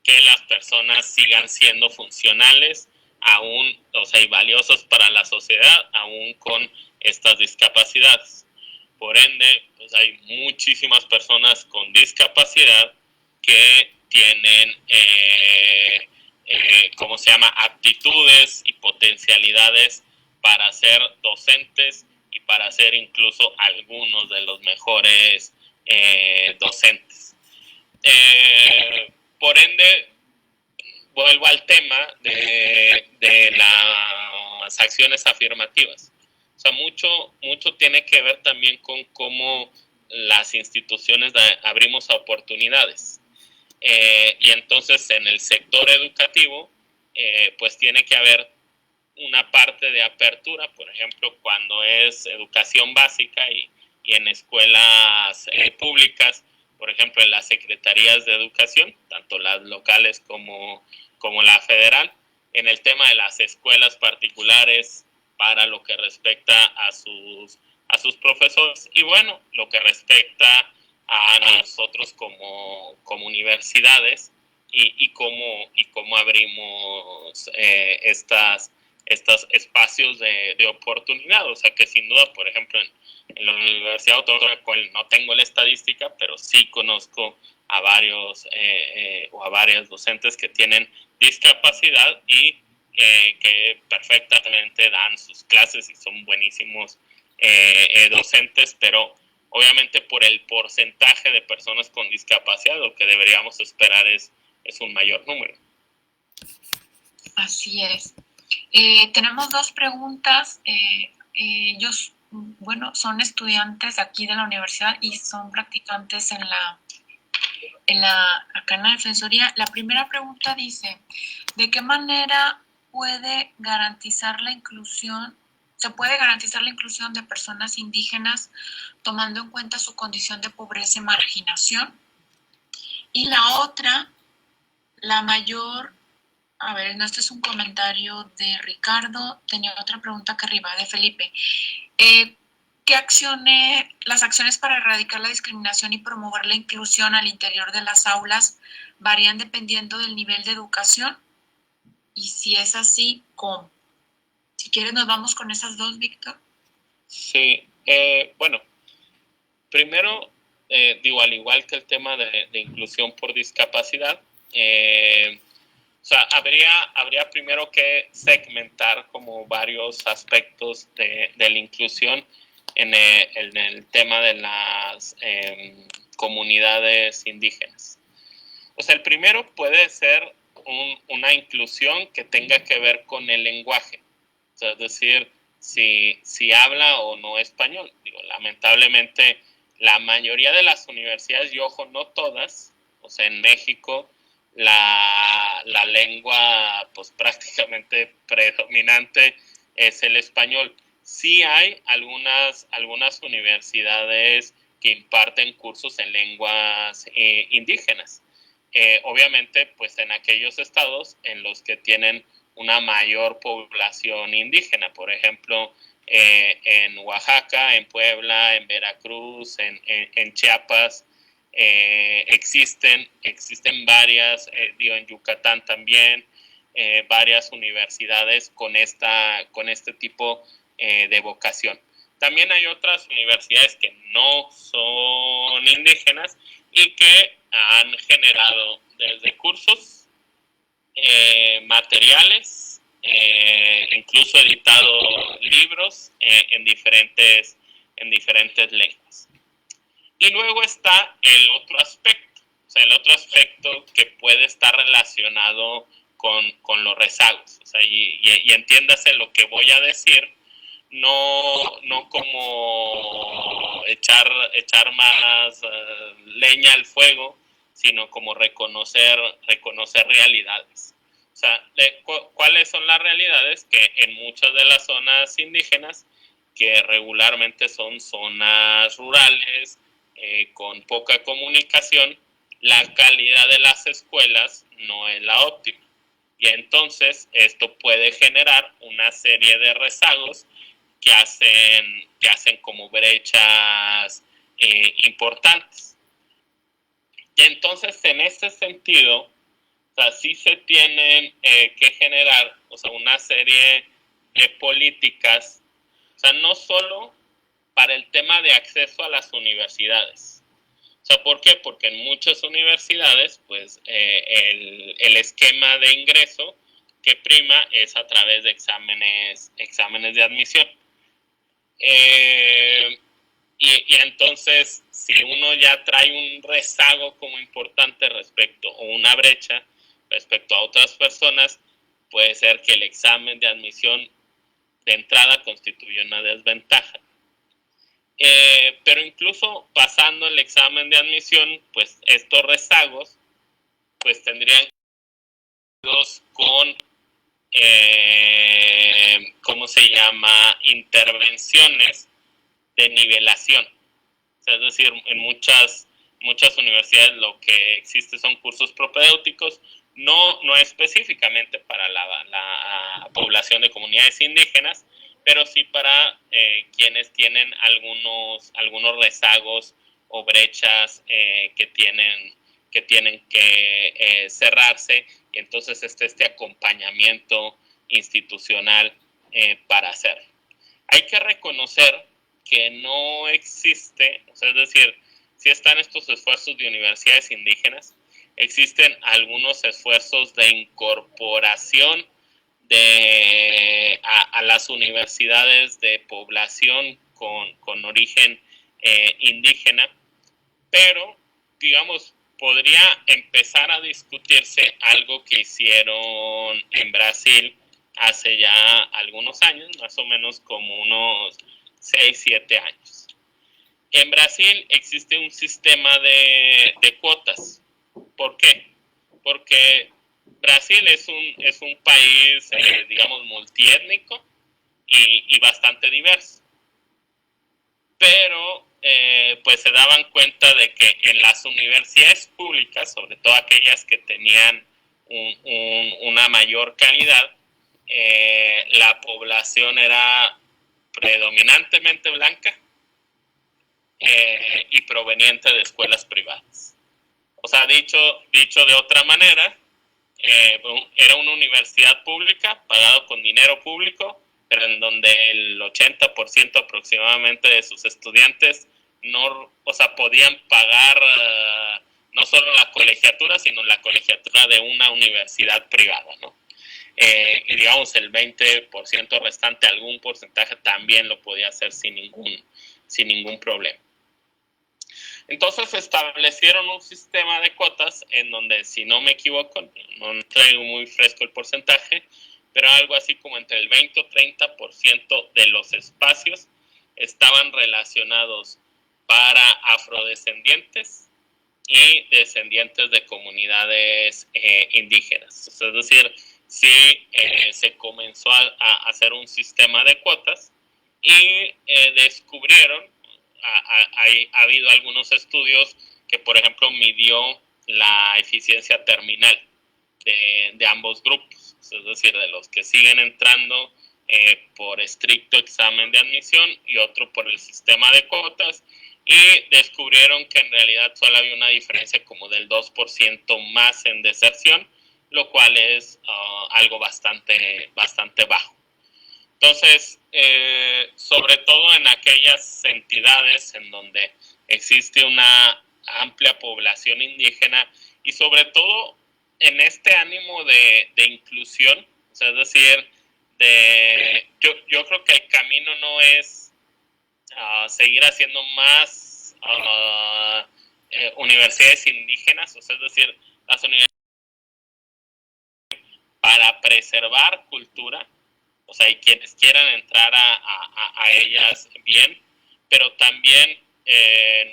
que las personas sigan siendo funcionales aún, o sea, y valiosos para la sociedad, aún con estas discapacidades. Por ende, pues hay muchísimas personas con discapacidad que tienen, ¿cómo se llama?, aptitudes y potencialidades para ser docentes y para ser incluso algunos de los mejores docentes. Por ende, vuelvo al tema de las acciones afirmativas. O sea, mucho tiene que ver también con cómo las instituciones abrimos a oportunidades. Y entonces en el sector educativo, pues tiene que haber una parte de apertura, por ejemplo, cuando es educación básica y en escuelas públicas, por ejemplo, en las secretarías de educación, tanto las locales como la federal, en el tema de las escuelas particulares para lo que respecta a sus profesores y bueno, lo que respecta a nosotros como universidades y cómo abrimos estos espacios de oportunidad. O sea que sin duda, por ejemplo, en la Universidad Autónoma, no tengo la estadística, pero sí conozco a varios o a varias docentes que tienen discapacidad y que perfectamente dan sus clases y son buenísimos docentes, pero obviamente por el porcentaje de personas con discapacidad lo que deberíamos esperar es un mayor número. Así es. Tenemos dos preguntas. Ellos, bueno, son estudiantes aquí de la universidad y son practicantes acá en la Defensoría. La primera pregunta dice, ¿de qué manera se puede garantizar la inclusión de personas indígenas tomando en cuenta su condición de pobreza y marginación? Y la otra, este es un comentario de Ricardo, tenía otra pregunta acá arriba, de Felipe. Las acciones para erradicar la discriminación y promover la inclusión al interior de las aulas varían dependiendo del nivel de educación? Y si es así, ¿cómo? Si quieres nos vamos con esas dos, Víctor. Sí, bueno, primero, al igual que el tema de inclusión por discapacidad, o sea, habría primero que segmentar como varios aspectos de la inclusión en el tema de las comunidades indígenas. O sea, el primero puede ser una inclusión que tenga que ver con el lenguaje. O sea, es decir, si habla o no español. Lamentablemente, la mayoría de las universidades, y ojo, no todas, o sea, en México, la lengua pues prácticamente predominante es el español. Sí hay algunas universidades que imparten cursos en lenguas indígenas. Obviamente, pues en aquellos estados en los que tienen una mayor población indígena, por ejemplo, en Oaxaca, en Puebla, en Veracruz, en Chiapas, existen varias, en Yucatán también, varias universidades con este tipo de vocación. También hay otras universidades que no son indígenas y que han generado desde cursos, materiales, incluso editado libros en diferentes lenguas. Y luego está el otro aspecto, o sea, el otro aspecto que puede estar relacionado con los rezagos. O sea, y entiéndase lo que voy a decir, no como echar más leña al fuego, sino como reconocer realidades. O sea, ¿cuáles son las realidades? Que en muchas de las zonas indígenas, que regularmente son zonas rurales, con poca comunicación, la calidad de las escuelas no es la óptima. Y entonces esto puede generar una serie de rezagos que hacen como brechas importantes. Y entonces, en este sentido, o sea, sí se tienen que generar, o sea, una serie de políticas, o sea, no solo para el tema de acceso a las universidades. O sea, ¿por qué? Porque en muchas universidades, pues, el esquema de ingreso que prima es a través de exámenes de admisión. Y entonces, si uno ya trae un rezago como importante o una brecha respecto a otras personas, puede ser que el examen de admisión de entrada constituya una desventaja. pero incluso pasando el examen de admisión, pues estos rezagos pues tendrían que ver con ¿cómo se llama? Intervenciones de nivelación. O sea, es decir, en muchas universidades lo que existe son cursos propedéuticos, no específicamente para la población de comunidades indígenas, pero sí para quienes tienen algunos rezagos o brechas que tienen que cerrarse, y entonces este acompañamiento institucional para hacerlo. Hay que reconocer que no existe, o sea, es decir, sí están estos esfuerzos de universidades indígenas, existen algunos esfuerzos de incorporación a las universidades de población con origen indígena, pero, digamos, podría empezar a discutirse algo que hicieron en Brasil hace ya algunos años, más o menos como unos 6, 7 años. En Brasil existe un sistema de cuotas. ¿Por qué? Porque Brasil es un país, digamos, multiétnico y bastante diverso. Pero pues se daban cuenta de que en las universidades públicas, sobre todo aquellas que tenían una mayor calidad, la población era predominantemente blanca y proveniente de escuelas privadas. O sea, dicho de otra manera, era una universidad pública, pagado con dinero público, pero en donde el 80% aproximadamente de sus estudiantes podían pagar no solo la colegiatura, sino la colegiatura de una universidad privada, ¿no? Y digamos el 20% restante, algún porcentaje también lo podía hacer sin ningún problema. Entonces establecieron un sistema de cuotas en donde, si no me equivoco, no traigo muy fresco el porcentaje, pero algo así como entre el 20 o 30% de los espacios estaban relacionados para afrodescendientes y descendientes de comunidades indígenas. Es decir, sí se comenzó a hacer un sistema de cuotas y descubrieron, ha habido algunos estudios que, por ejemplo, midió la eficiencia terminal de ambos grupos, es decir, de los que siguen entrando por estricto examen de admisión y otro por el sistema de cuotas, y descubrieron que en realidad solo había una diferencia como del 2% más en deserción, lo cual es algo bastante bajo. Entonces, sobre todo en aquellas entidades en donde existe una amplia población indígena y sobre todo en este ánimo de inclusión, o sea, es decir, yo creo que el camino no es seguir haciendo más universidades indígenas, o sea, es decir, las universidades para preservar cultura, o sea, y quienes quieran entrar a ellas bien, pero también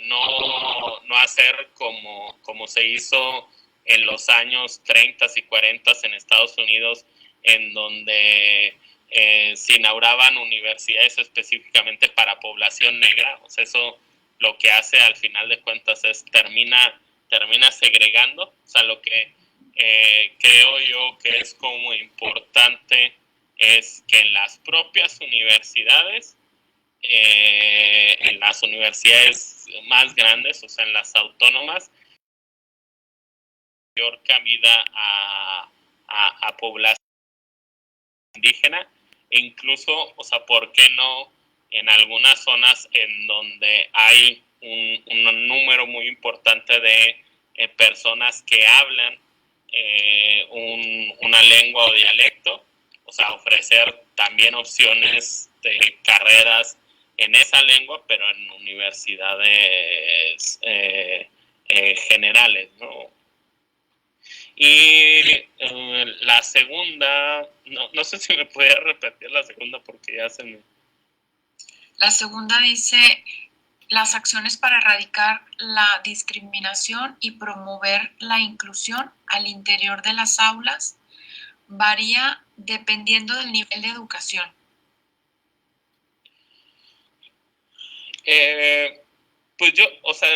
no hacer como se hizo en los años 30 y 40 en Estados Unidos, en donde se inauguraban universidades específicamente para población negra. O sea, eso lo que hace al final de cuentas es termina segregando. O sea, lo que creo yo que es como importante es que en las propias universidades, en las universidades más grandes, o sea, en las autónomas, mayor cabida a población indígena, e incluso, o sea, ¿por qué no en algunas zonas en donde hay un número muy importante de personas que hablan una lengua o dialecto? O sea, ofrecer también opciones de carreras en esa lengua, pero en universidades generales, ¿no? Y la segunda, no sé si me puede repetir la segunda porque ya se me... La segunda dice, las acciones para erradicar la discriminación y promover la inclusión al interior de las aulas varía dependiendo del nivel de educación. Pues yo, o sea,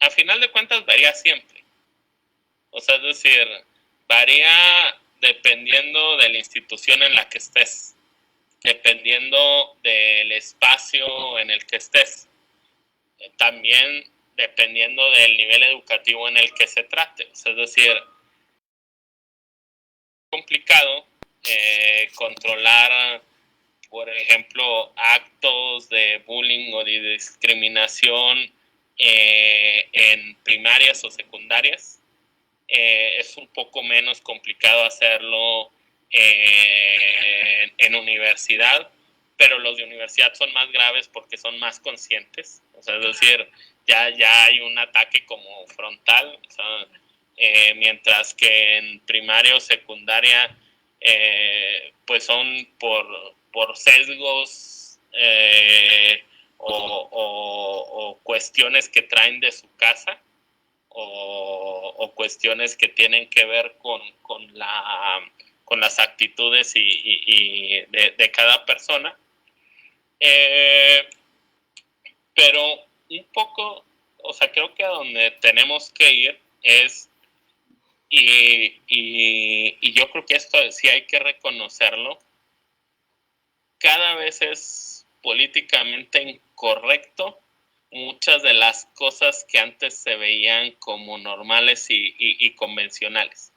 a final de cuentas varía siempre. O sea, es decir, varía dependiendo de la institución en la que estés, dependiendo del espacio en el que estés, también dependiendo del nivel educativo en el que se trate. O sea, es decir, es complicado controlar, por ejemplo, actos de bullying o de discriminación en primarias o secundarias. Es un poco menos complicado hacerlo en universidad, pero los de universidad son más graves porque son más conscientes. O sea, es decir, ya hay un ataque como frontal, o sea, mientras que en primaria o secundaria pues son por sesgos o cuestiones que traen de su casa o cuestiones que tienen que ver con las actitudes y de cada persona. Pero un poco, o sea, creo que a donde tenemos que ir es, y yo creo que esto sí hay que reconocerlo, cada vez es políticamente incorrecto muchas de las cosas que antes se veían como normales y convencionales.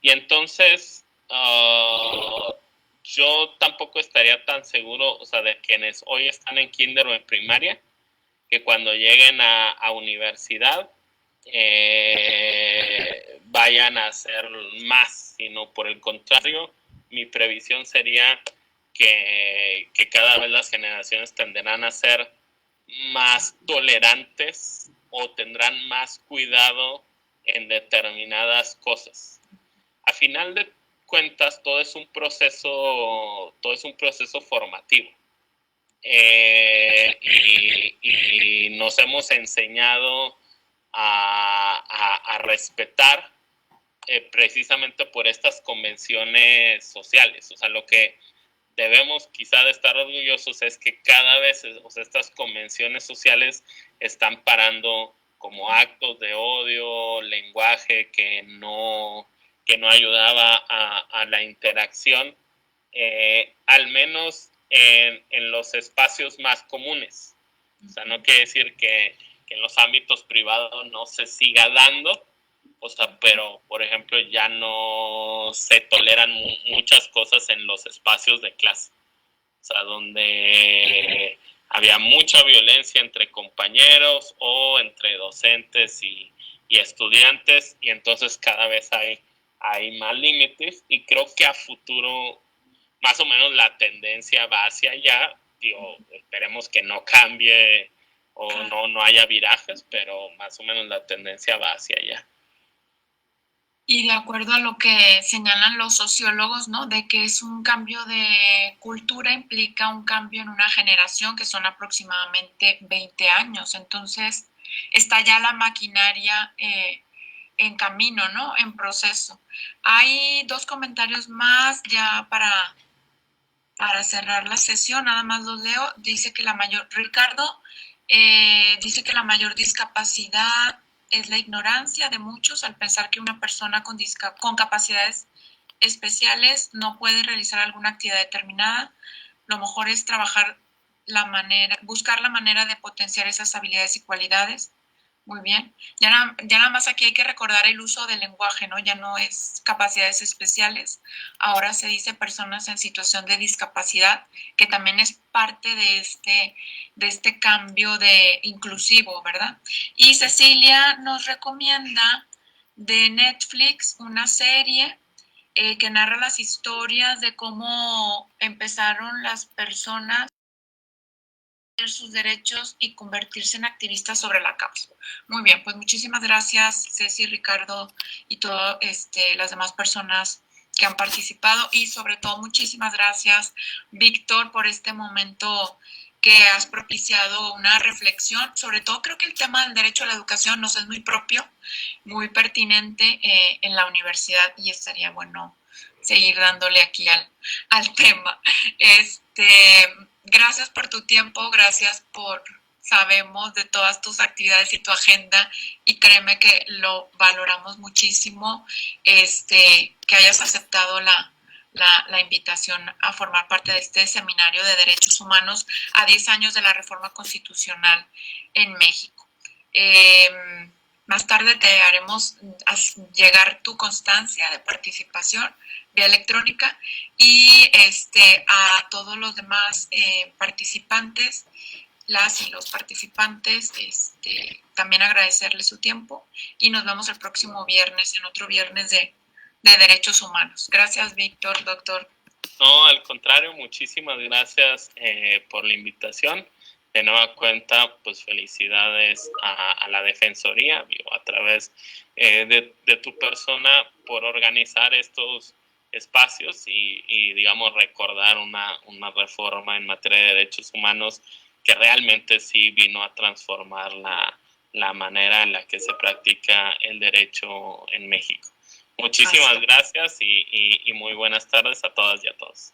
Y entonces yo tampoco estaría tan seguro, o sea, de quienes hoy están en kinder o en primaria, que cuando lleguen a universidad vayan a hacer más, sino por el contrario, mi previsión sería que cada vez las generaciones tenderán a ser más tolerantes o tendrán más cuidado en determinadas cosas. A final de cuentas, todo es un proceso formativo. Y nos hemos enseñado a respetar precisamente por estas convenciones sociales. O sea, lo que debemos quizá de estar orgullosos es que cada vez, o sea, estas convenciones sociales están parando como actos de odio, lenguaje que no ayudaba a la interacción, al menos en los espacios más comunes. O sea, no quiere decir que en los ámbitos privados no se siga dando, o sea, pero, por ejemplo, ya no se toleran muchas cosas en los espacios de clase. O sea, donde había mucha violencia entre compañeros o entre docentes y estudiantes, y entonces cada vez hay más límites, y creo que a futuro más o menos la tendencia va hacia allá. Digo, esperemos que no cambie o no haya virajes, pero más o menos la tendencia va hacia allá. Y de acuerdo a lo que señalan los sociólogos, ¿no? De que es un cambio de cultura, implica un cambio en una generación que son aproximadamente 20 años. Entonces, está ya la maquinaria en camino, ¿no? En proceso. Hay dos comentarios más ya para cerrar la sesión, nada más los leo. Dice que Ricardo dice que la mayor discapacidad es la ignorancia de muchos al pensar que una persona con capacidades especiales no puede realizar alguna actividad determinada. Lo mejor es buscar la manera de potenciar esas habilidades y cualidades. Muy bien. Ya nada más aquí hay que recordar el uso del lenguaje, ¿no? Ya no es capacidades especiales, ahora se dice personas en situación de discapacidad, que también es parte de este cambio de inclusivo, ¿verdad? Y Cecilia nos recomienda de Netflix una serie que narra las historias de cómo empezaron las personas sus derechos y convertirse en activistas sobre la causa. Muy bien, pues muchísimas gracias, Ceci, Ricardo y todas las demás personas que han participado, y sobre todo muchísimas gracias, Víctor, por este momento que que has propiciado una reflexión. Sobre todo creo que el tema del derecho a la educación nos es muy propio, muy pertinente en la universidad, y estaría bueno seguir dándole aquí al tema. Gracias por tu tiempo, gracias por... Sabemos de todas tus actividades y tu agenda, y créeme que lo valoramos muchísimo, que hayas aceptado la invitación a formar parte de este seminario de derechos humanos a 10 años de la reforma constitucional en México. Más tarde te haremos llegar tu constancia de participación vía electrónica, y a todos los demás participantes, las y los participantes, también agradecerles su tiempo, y nos vemos el próximo viernes en otro viernes de derechos humanos. Gracias, Víctor, doctor. No, al contrario, muchísimas gracias por la invitación. De nueva cuenta, pues felicidades a la Defensoría, a través de tu persona, por organizar estos espacios y digamos, recordar una reforma en materia de derechos humanos que realmente sí vino a transformar la manera en la que se practica el derecho en México. Muchísimas gracias y muy buenas tardes a todas y a todos.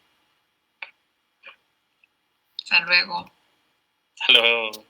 Hasta luego. Hasta luego.